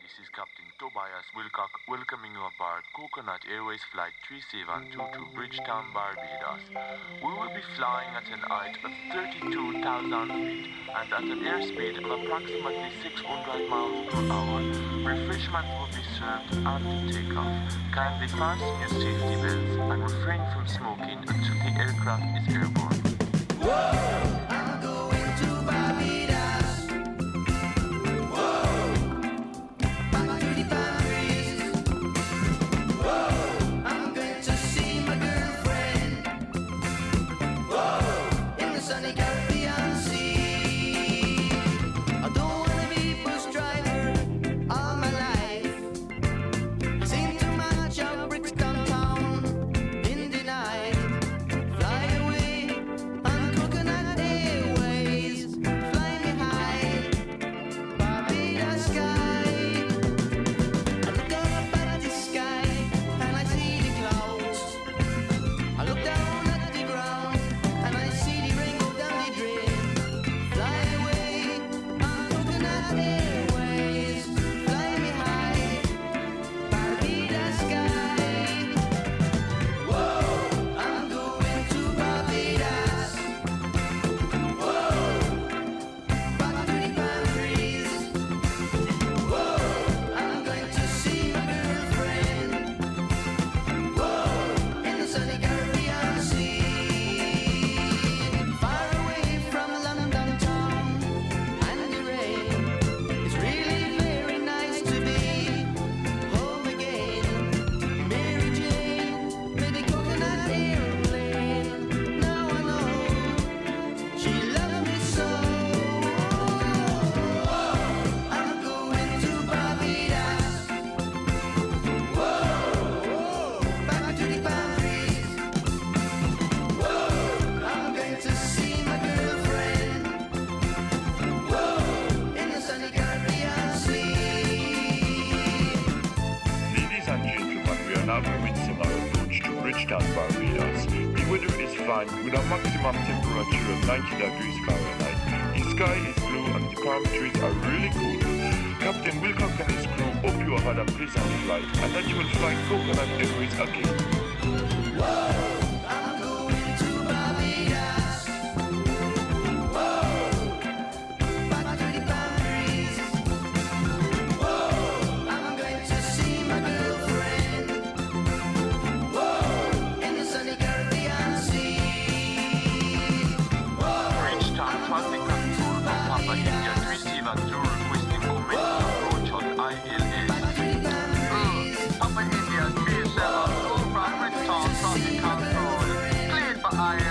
this is Captain Tobias Wilcock welcoming you aboard Coconut Airways Flight 3722 to Bridgetown, Barbados. We will be flying at an height of 32,000 feet and at an airspeed of approximately 600 miles per hour. Refreshments will be served after takeoff. Kindly fasten your safety belts and refrain from smoking until the aircraft is airborne. Whoa! I'm going to Barbados. Whoa! Back to the Paris. Whoa! I'm going to see my girlfriend. Whoa! In the sunny Caribbean Sea. I don't wanna be bus driver all my life. Seen too much of Brixton town in the night. Fly away on Coconut Airways. Fly me high, Barbados sky. I look up at the sky and I see the clouds. I look down at the ground and I see the rainbow down the drain. Fly away on Coconut Airways. Fly me high, Barbados sky. Whoa, I'm going to Barbados. Whoa, back to the Paris. Whoa, I'm going to see my girlfriend. Whoa, in the sunny Caribbean Sea. Far away from London town and the rain. It's really very nice to be home again. Mary Jane made the coconut airplane. Now I know she loved me so. I'm going to Barbados. Whoa, back to the Paris. Whoa, I'm going to see my girlfriend. Whoa, in the sunny Caribbean Sea. Ladies and gentlemen, we are now commencing our approach to Bridgetown, Barbados. The weather is fine with a maximum temperature of 90 degrees Fahrenheit. The sky is blue and the palm trees are really cool. Captain Wilcock and his crew hope you have had a pleasant flight and that you will fly Coconut Airways again. Whoa, I'm going to Barbados. Whoa, back to the Paris. Whoa, I'm going to see my girlfriend. Whoa, in the sunny Caribbean Sea. Whoa, Bridgetown traffic control from Papa India 372 requesting commencing approach on ILS. back to the Paris. Papa India 37 from Bridgetown traffic control. Cleared for ILS.